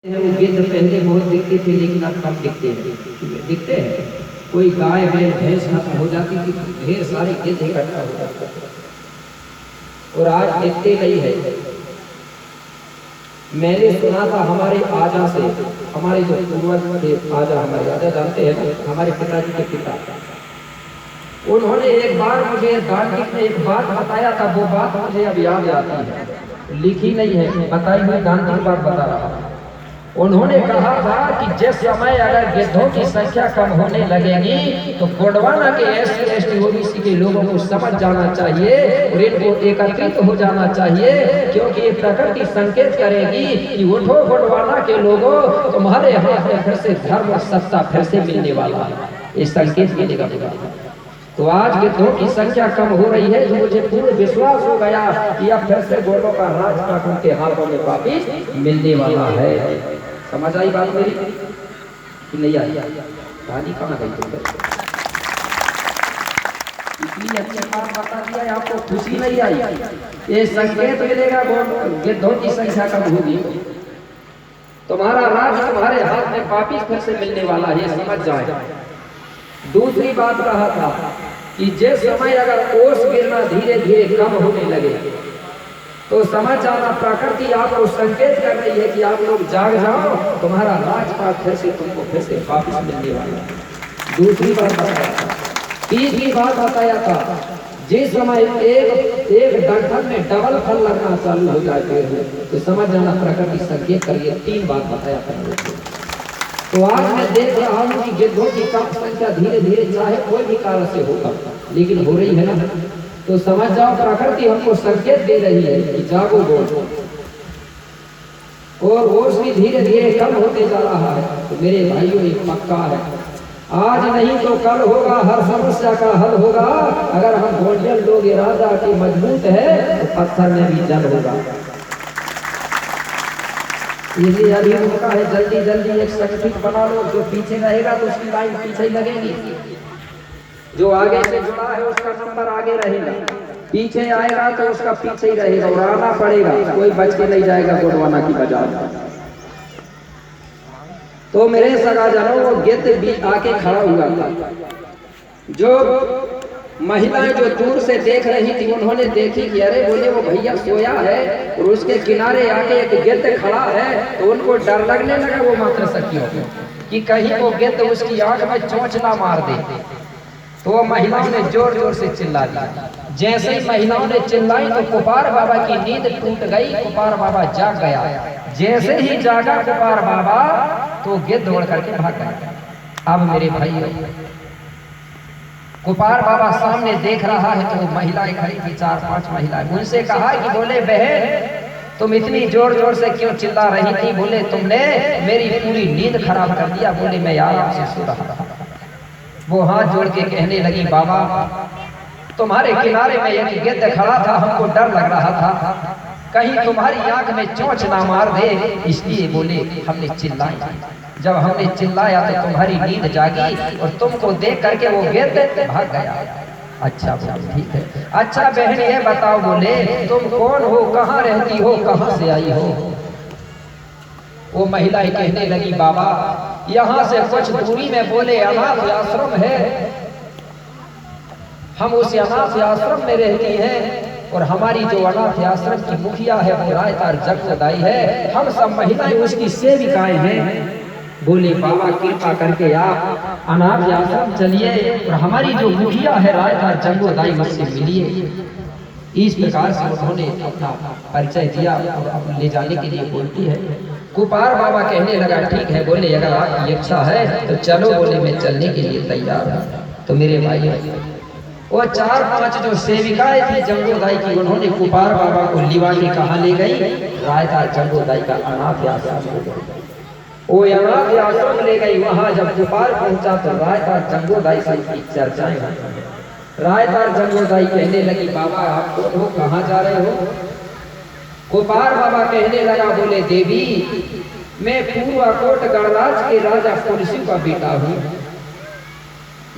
वो गिद्ध पहले बहुत दिखते थे लेकिन अब कम दिखते हैं। कोई गाय बैल भैंस खत्म हो जाती थी, ढेर सारे गिद्ध इकट्ठा हो जाते और आज दिखते नहीं है। मैंने सुना था हमारे आजा से, हमारे जो पूर्वज थे आजा, हमारे आजा जानते हैं ना, हमारे पिताजी के पिता, उन्होंने एक बार मुझे दार्शनिक ने एक बात बताया था। वो बात मुझे अब याद आती है, लिखी नहीं है, बताई हुई दार्शनिक बात बता रहा। उन्होंने कहा था कि जिस समय अगर गिद्धों की संख्या कम होने लगेगी तो गोंडवाना के SC ST OBC के लोगों को समझ जाना चाहिए और इनको एकत्रित हो जाना चाहिए, क्योंकि ये प्रकृति संकेत करेगी कि उठो गोंडवाना के लोगों, तुम्हारे हाथ में फिर से धर्म और सत्ता फिर से मिलने वाला है। ये संकेत मिलेगा। तो आज गिद्धों की संख्या कम हो रही है, तो मुझे पूर्ण विश्वास हो गया कि अब फिर से गोंडों का राज उनके हाथों में वापिस मिलने वाला है। समझ आई बात मेरी कि नहीं आई? कहानी कहाँ गई तुम? इसलिए अच्छी बात बता दिया, आपको खुशी नहीं आई। ये संकेत मिलेगा गिद्धों की संख्या कम होगी, तुम्हारा राज तुम्हारे हाथ में वापिस फिर से मिलने वाला है, ये समझ जाए। दूसरी बात कहा था कि जिस समय अगर ओस गिरना धीरे धीरे कम होने लगे तो समझ जाना प्रकृति आपको संकेत कर रही है कि आप लोग जाग जाओ, तुम्हारा राजपाट फिर से तुमको फिर से वापस मिलने वाला है। दूसरी बात बताया था। तीसरी बात बताया था, जिस समय एक डंठल में डबल फल लगना चालू हो जाते हैं तो समझ जाना प्रकृति संकेत करिए। 3 बात बताया था। तो आज मैं देख रहा हूँ कि गिद्धों की कम संख्या धीरे धीरे चाहे कोई भी कारण से होगा लेकिन हो रही है ना, तो समझ जाओ प्रकृति हमको संकेत दे रही है कि जागो बोलो। और ओस भी धीरे धीरे कम होते जा रहा है। तो मेरे भाइयों एक पक्का है, आज नहीं तो कल होगा, हर समस्या का हल होगा। अगर हम गोंडियन लोग इरादा की मजबूत है तो पत्थर में भी जल होगा। इसलिए अभी उनका है जल्दी जल्दी एक संगठित बना लो, जो पीछे रहेगा तो उसकी लाइन पीछे ही लगेगी, जो आगे से जुड़ा है उसका नंबर आगे रहेगा, पीछे आएगा तो उसका पीछे ही रहेगा और आना पड़ेगा, कोई बच के नहीं जाएगा गोंडवाना की बाजार। तो मेरे सगाजनों वो गिद्ध भी आके खड़ा हुआ था। जो महिलाएं जो दूर से देख रही थी उन्होंने देखी कि अरे बोले वो भैया सोया है और उसके किनारे आके एक गिद्ध खड़ा है, तो उनको डर लगने लगा वो मात्र सखियों कि कहीं वो गिद्ध उसकी आंख में चोंच ना मार दे। तो वो महिलाओं ने जोर जोर से चिल्ला दिया। जैसे ही महिलाओं ने चिल्लाई तो कुपार बाबा की नींद टूट गई, कुपार बाबा जाग गया। जैसे ही जागा कुपार बाबा तो गिद्ध उड़ करके भाग गया। अब मेरे भाई कुपार बाबा सामने देख रहा है तो महिलाएं खड़ी थी, 4-5 महिलाएं, उनसे कहा कि बोले बहन तुम इतनी जोर जोर से क्यों चिल्ला रही थी? बोले तुमने मेरी पूरी नींद खराब कर दिया। बोले मैं आराम से सो रहा था। वो हाथ जोड़ के कहने लगी बाबा तुम्हारे किनारे में एक गिद्ध खड़ा था, हमको डर लग रहा था कहीं तुम्हारी आंख में चोंच ना मार दे, इसलिए बोले हमने चिल्लाया। जब हमने चिल्लाया तो तुम्हारी नींद जागी और तुमको देख करके वो गिद्ध भाग गया। अच्छा बोले ठीक है। अच्छा बहन ये बताओ बोले तुम कौन हो, कहाँ रहती हो, कहाँ से आई हो? वो महिलाएं कहने लगी बाबा यहाँ से कुछ दूरी में बोले अनाथ आश्रम है, हम उस अनाथ आश्रम में रहती हैं और हमारी जो अनाथ आश्रम की मुखिया है वो रायतार जगदाई है, हम सब महिलाएं उसकी सेविकाएं हैं। बोले बाबा कृपा करके आप अनाथ आश्रम चलिए और हमारी जो मुखिया है रायतार जगदाई उससे मिलिए। इस प्रकार से उन्होंने अपना परिचय दिया और ले जाने के लिए बोलती है। कुपार बाबा कहने लगा ठीक है, बोले अगर आपकी इच्छा है तो चलो। बोले मैं चलने के लिए तैयार हूँ। तो मेरे भाई वो 4-5 जो सेविकाएं थी जंगोदाई की, उन्होंने कुपार बाबा को लिवा के कहा ले गई रायतार जंगोदाई का अनाथ आश्रम। वो अनाथ आश्रम ले गई। वहां जब कुपार पहुंचा तो रायतार जंगोदाई से की चर्चाएं। रायतार जंगोदाई कहने लगी बाबा आप कौन हो, कहाँ जा रहे हो? कुपार बाबा कहने लगा बोले देवी मैं पूर्वाकोट गणराज के राजा पुरुषु का बेटा हूँ,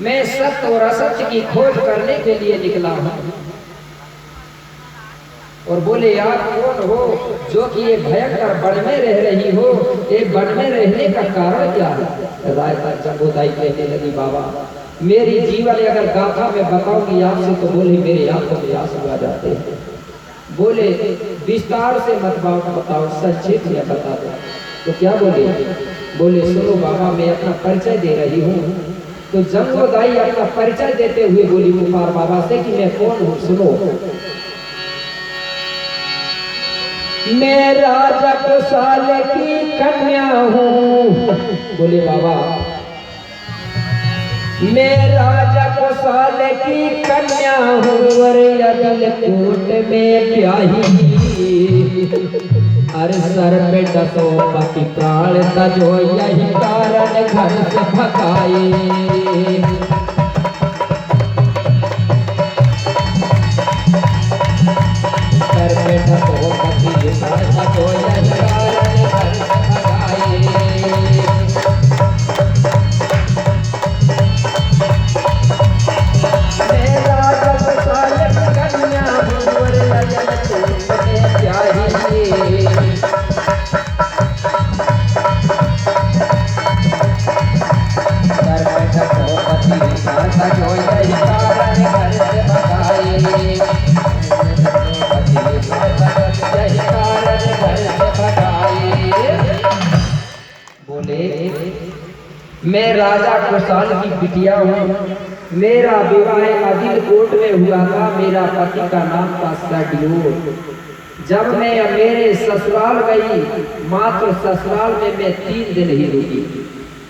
मैं सत्य और असत्य की खोज करने के लिए निकला हूँ। और बोले आप कौन हो जो कि ये भयंकर वन में रह रही हो, ये वन में रहने का कारण क्या है? रायता जम्बूदाई कहने लगी बाबा मेरी जीवन अगर गाथा में बताऊंगी आपसे तो बोले मेरे आंखों में आंसू आ जाते हैं। बोले विस्तार से मत बताओ, संक्षेप में बता दो। तो क्या बोले? बोले सुनो बाबा मैं अपना परिचय दे रही हूँ। तो जम्बूदाई अपना परिचय देते हुए बोली कुमार बाबा से कि मैं कौन हूँ सुनो। मैं राजा कुशाल की कन्या हूँ। बोले बाबा मैं राजा कुशाल की कन्या हूँ और अदल कोट में ब्याही। अरे सर पे डसो पति प्राण तजो यही कारण घर से भगाए। सर पे डसो पति प्राण तजो यही कारण घर से भगाए। बोले मैं राजा कुशाल की बिटिया हूँ। मेरा विवाह अदिल कोट में हुआ था। मेरा पति का नाम था सडलोर। जब मैं मेरे ससुराल गई मात्र ससुराल में मैं 3 दिन ही रुकी।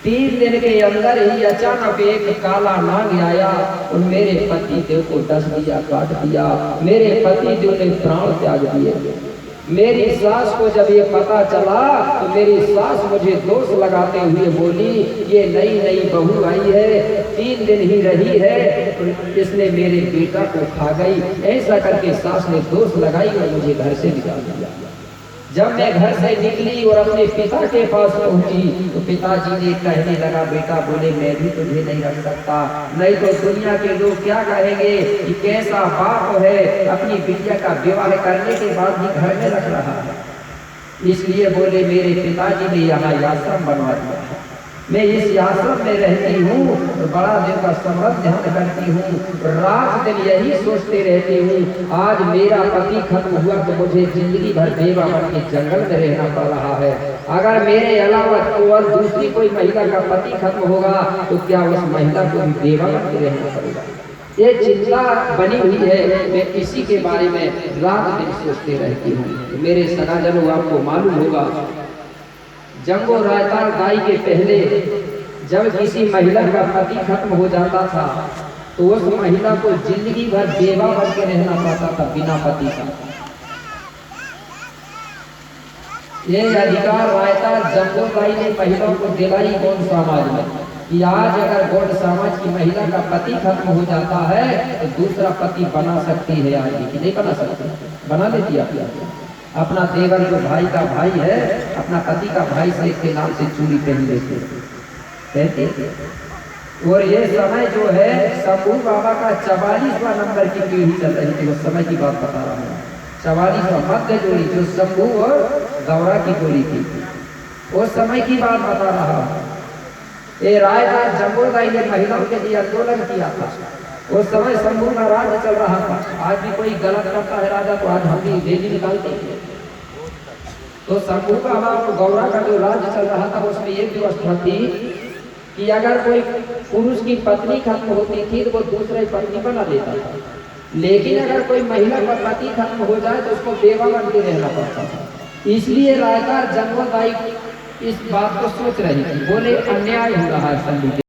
3 दिन के अंदर ही अचानक एक काला नाग आया और मेरे पति देव को डस दिया, काट दिया। मेरे पति देव ने प्राण त्याग दिए। मेरी सास को जब ये पता चला तो मेरी सास मुझे दोष लगाते हुए बोली ये नई नई बहू आई है, 3 दिन ही रही है, इसने मेरे बेटा को खा गई। ऐसा करके सास ने दोष लगाई और मुझे घर से निकाल दिया। जब मैं घर से निकली और अपने पिता के पास पहुंची तो पिताजी ने कहने लगा बेटा बोले मैं भी तुझे नहीं रख सकता, नहीं तो दुनिया के लोग क्या कहेंगे कि कैसा बाप है अपनी बिटिया का विवाह करने के बाद भी घर में रख रहा है। इसलिए बोले मेरे पिताजी ने यहाँ आश्रम बनवा दिया। मैं इस आश्रम में रहती हूँ तो बड़ा दिन का समृद्ध ध्यान करती हूँ। रात दिन यही सोचते रहती हूँ आज मेरा पति खत्म हुआ तो मुझे जिंदगी भर बेवा बन के जंगल में रहना पड़ रहा है। अगर मेरे अलावा और दूसरी कोई महिला का पति खत्म होगा तो क्या उस महिला को भी बेवा बन के रहना पड़ेगा। ये चिंता बनी हुई है। मैं इसी के बारे में रात दिन सोचते रहती हूँ। मेरे सगाजनों आपको मालूम होगा जंगो रायतार दाई के पहले जब किसी महिला का पति खत्म हो जाता था तो उस महिला को जिंदगी भर बेवा बन के रहना पड़ता था बिना पति का। ये अधिकार रायतार जंगो दाई ने महिलाओं को दिलाई गौड़ समाज में कि आज अगर गौड़ समाज की महिला का पति खत्म हो जाता है तो दूसरा पति बना सकती है। आज की नहीं बना सकती, बना लेती है। अपना देवर जो भाई का भाई है अपना पति का भाई से के नाम से चूड़ी पहन लेते कहते। और ये समय जो है शंभू बाबा का 44वां नंबर की पीढ़ी चल रही थी। उस समय की बात बता रहा हूँ। 44वां मध्य जोड़ी जो शंभू और गौरा की जोड़ी थी उस समय की बात बता रहा हूँ। ये रायदार जम्बूदाई ने महिलाओं के लिए आंदोलन किया था। उस समय शंभू का राज चल रहा था। आज भी कोई गलत करता है राजा तो आज हम भी रैली निकालते हैं। तो शंभू का और गौरा का जो राज चल रहा था उसमें एक व्यवस्था थी कि अगर कोई पुरुष की पत्नी खत्म होती थी तो वो दूसरी पत्नी बना लेता था। लेकिन अगर कोई महिला का पति खत्म हो जाए तो उसको बेवा बन के रहना पड़ता था। इसलिए रायदार जम्बूदाई इस बात को सोच रही थी। बोले अन्याय हो रहा है शंभू।